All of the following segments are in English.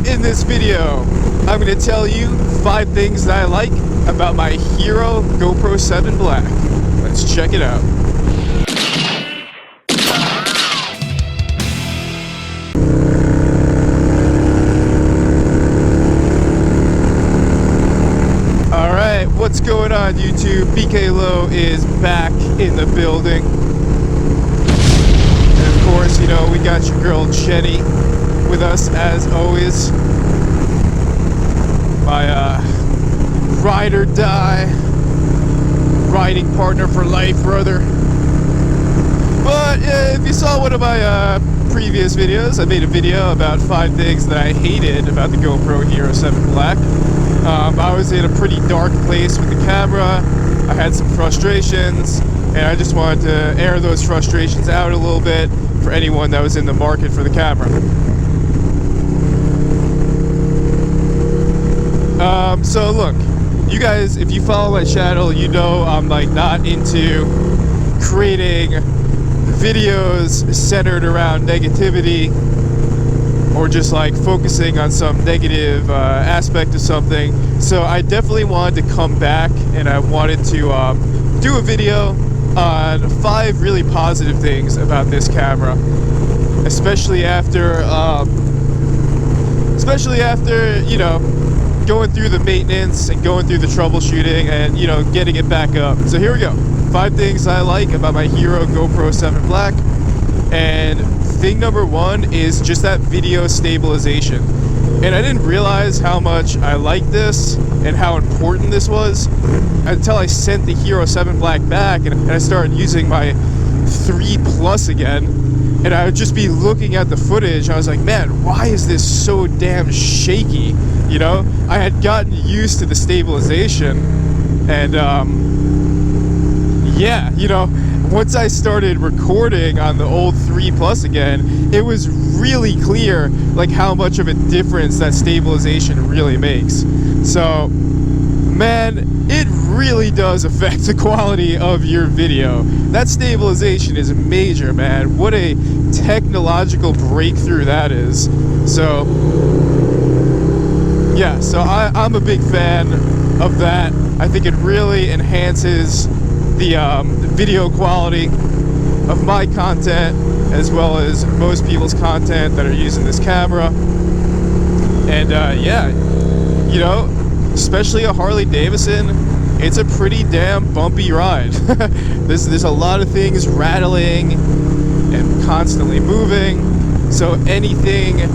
in this video, I'm going to tell you 5 things that I like about my Hero GoPro 7 Black. Let's check it out. Alright, what's going on YouTube? BK Low is back in the building. And of course, you know, we got your girl Jenny with us as always. My ride or die riding partner for life, brother. But if you saw one of my previous videos, I made a video about 5 things that I hated about the GoPro Hero 7 Black. I was in a pretty dark place with the camera. I had some frustrations, and I just wanted to air those frustrations out a little bit for anyone that was in the market for the camera. So look, you guys, if you follow my channel, you know I'm like not into creating videos centered around negativity or just like focusing on some negative aspect of something. So I definitely wanted to come back and I wanted to do a video on 5 really positive things about this camera, especially after you know, going through the maintenance and going through the troubleshooting and, you know, getting it back up. So here we go. 5 things I like about my Hero GoPro 7 Black. And thing number 1 is just that video stabilization. And I didn't realize how much I liked this and how important this was until I sent the Hero 7 Black back and I started using my 3 Plus again. And I would just be looking at the footage. I was like, man, why is this so damn shaky? You know, I had gotten used to the stabilization, and yeah, you know, once I started recording on the old 3 Plus again, it was really clear like how much of a difference that stabilization really makes. So, man, it really does affect the quality of your video. That stabilization is major, man. What a technological breakthrough that is. So yeah, so I'm a big fan of that. I think it really enhances the video quality of my content as well as most people's content that are using this camera. And yeah, you know, especially a Harley Davidson, it's a pretty damn bumpy ride. There's a lot of things rattling and constantly moving, so anything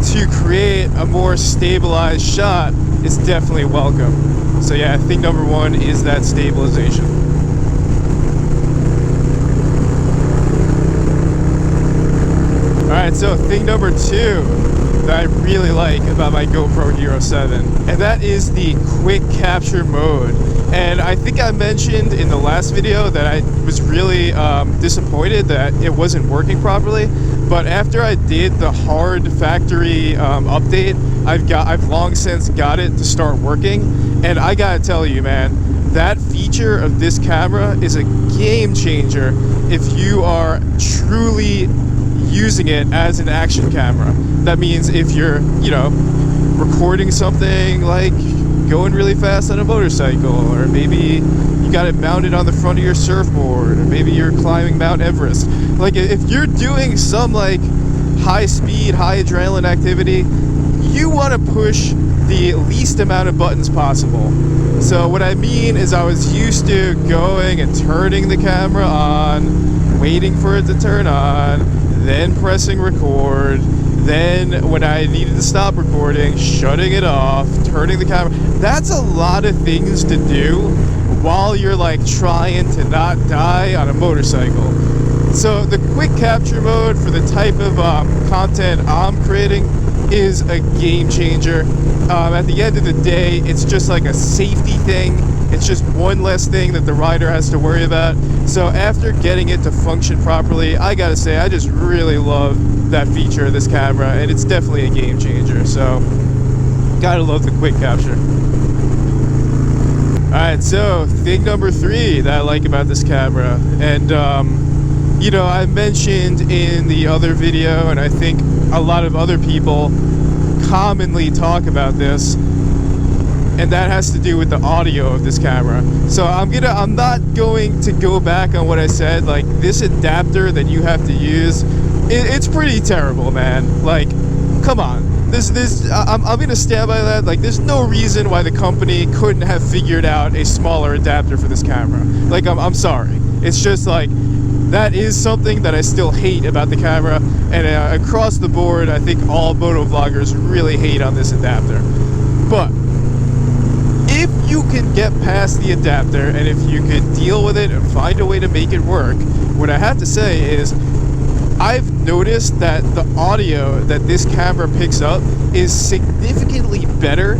to create a more stabilized shot is definitely welcome. So yeah, I think number 1 is that stabilization. Alright, so thing number 2 that I really like about my GoPro Hero 7, and that is the quick capture mode. And I think I mentioned in the last video that I was really disappointed that it wasn't working properly. But after I did the hard factory update, I've long since got it to start working. And I gotta tell you, man, that feature of this camera is a game changer if you are truly using it as an action camera. That means if you're, you know, recording something like going really fast on a motorcycle, or maybe you got it mounted on the front of your surfboard, or maybe you're climbing Mount Everest. Like if you're doing some like high speed, high adrenaline activity, you want to push the least amount of buttons possible. So what I mean is I was used to going and turning the camera on, waiting for it to turn on, then pressing record, then when I needed to stop recording, shutting it off, turning the camera. That's a lot of things to do while you're like trying to not die on a motorcycle. So the quick capture mode for the type of content I'm creating is a game changer. At the end of the day, it's just like a safety thing. It's just one less thing that the rider has to worry about. So after getting it to function properly, I gotta say, I just really love that feature of this camera, and it's definitely a game changer. So, gotta love the quick capture. Alright, so thing number 3 that I like about this camera, and you know, I mentioned in the other video, and I think a lot of other people commonly talk about this, and that has to do with the audio of this camera. So I'm not going to go back on what I said. Like, this adapter that you have to use, it's pretty terrible, man. Like, come on. I'm gonna stand by that. Like, there's no reason why the company couldn't have figured out a smaller adapter for this camera. Like, I'm sorry. It's just like, that is something that I still hate about the camera, and across the board, I think all moto vloggers really hate on this adapter. But if you can get past the adapter, and if you could deal with it and find a way to make it work, what I have to say is, I've noticed that the audio that this camera picks up is significantly better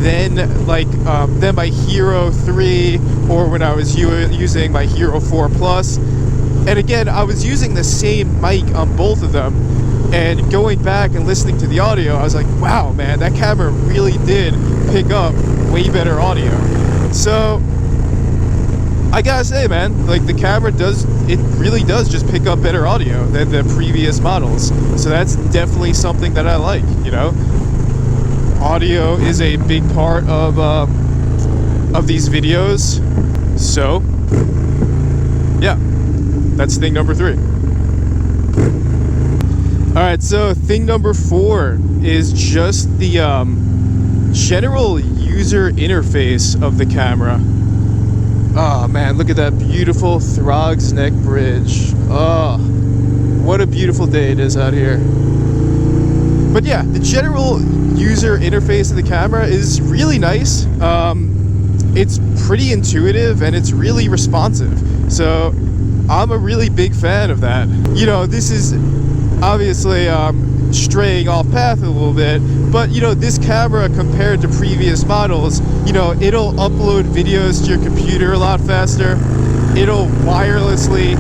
than my Hero 3, or when I was using my Hero 4 Plus. And again, I was using the same mic on both of them, and going back and listening to the audio, I was like, wow, man, that camera really did pick up way better audio. So I gotta say, man, like, the camera really does just pick up better audio than the previous models. So that's definitely something that I like, you know? Audio is a big part of these videos. So, yeah, that's thing number 3. Alright, so thing number 4 is just the general user interface of the camera. Oh man, look at that beautiful Throgs neck bridge. Oh, what a beautiful day it is out here. But yeah, the general user interface of the camera is really nice. It's pretty intuitive and it's really responsive. So I'm a really big fan of that. You know, this is obviously straying off path a little bit, but you know, this camera compared to previous models, you know, it'll upload videos to your computer a lot faster. It'll wirelessly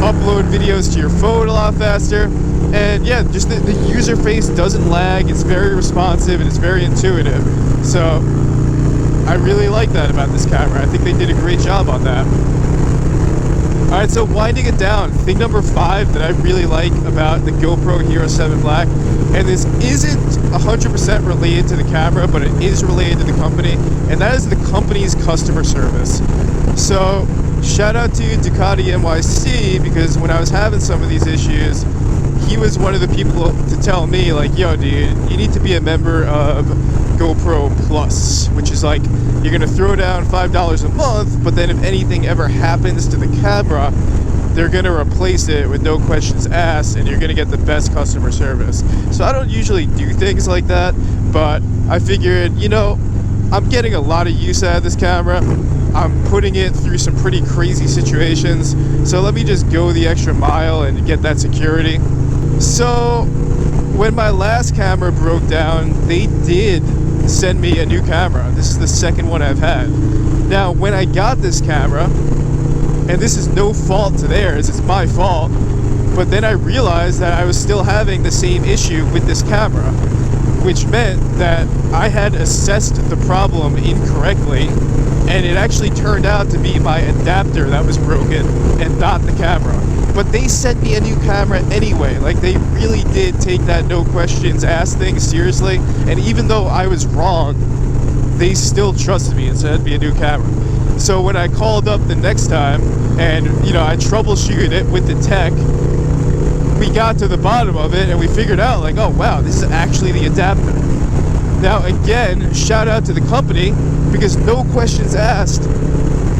upload videos to your phone a lot faster. And yeah, just the user face doesn't lag. It's very responsive and it's very intuitive. So I really like that about this camera. I think they did a great job on that. Alright, so winding it down, thing number 5 that I really like about the GoPro Hero 7 Black, and this isn't 100% related to the camera, but it is related to the company, and that is the company's customer service. So, shout out to Ducati NYC, because when I was having some of these issues, he was one of the people to tell me, like, yo dude, you need to be a member of GoPro Plus, which is like, you're gonna throw down $5 a month, but then if anything ever happens to the camera, they're gonna replace it with no questions asked, and you're gonna get the best customer service. So I don't usually do things like that, but I figured, you know, I'm getting a lot of use out of this camera. I'm putting it through some pretty crazy situations, so let me just go the extra mile and get that security. So when my last camera broke down, they did send me a new camera. This is the second one I've had. Now, when I got this camera, and this is no fault to theirs, it's my fault, but then I realized that I was still having the same issue with this camera, which meant that I had assessed the problem incorrectly, and it actually turned out to be my adapter that was broken and not the camera. But they sent me a new camera anyway. Like, they really did take that no questions asked thing seriously, and even though I was wrong, they still trusted me and sent me a new camera. So when I called up the next time and, you know, I troubleshooted it with the tech, we got to the bottom of it and we figured out, like, oh wow, this is actually the adapter. Now again, shout out to the company, because no questions asked,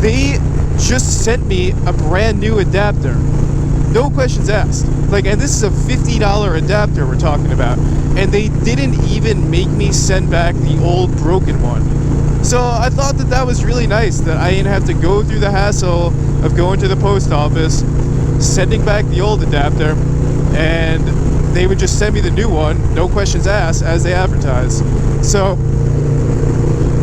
they just sent me a brand new adapter. No questions asked. Like, and this is a $50 adapter we're talking about, and they didn't even make me send back the old broken one. So I thought that that was really nice, that I didn't have to go through the hassle of going to the post office, sending back the old adapter, and they would just send me the new one, no questions asked, as they advertise. So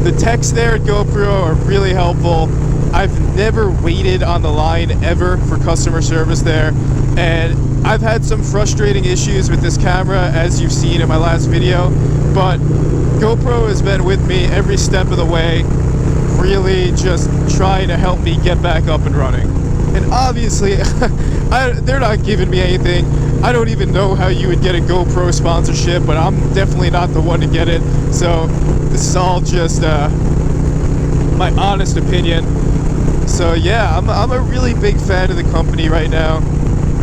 the techs there at GoPro are really helpful. I've never waited on the line ever for customer service there, and I've had some frustrating issues with this camera, as you've seen in my last video, but GoPro has been with me every step of the way, really just trying to help me get back up and running. And obviously, they're not giving me anything. I don't even know how you would get a GoPro sponsorship, but I'm definitely not the one to get it. So this is all just my honest opinion. So yeah, I'm a really big fan of the company right now.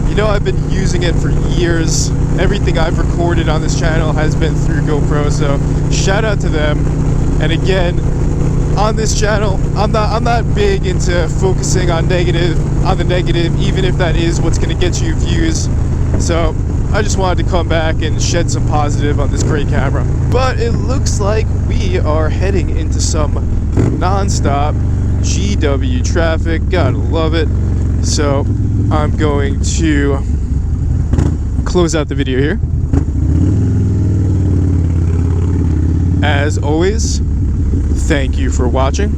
You know, I've been using it for years. Everything I've recorded on this channel has been through GoPro, so shout out to them. And again, on this channel, I'm not big into focusing on the negative, even if that is what's going to get you views. So I just wanted to come back and shed some positive on this great camera. But it looks like we are heading into some non-stop GW traffic. Gotta love it. So I'm going to close out the video here. As always, thank you for watching.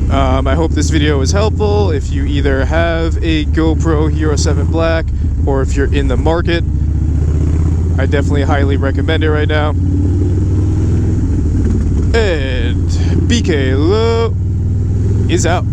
I hope this video was helpful. If you either have a GoPro Hero 7 Black or if you're in the market, I definitely highly recommend it right now. And BK Low is out.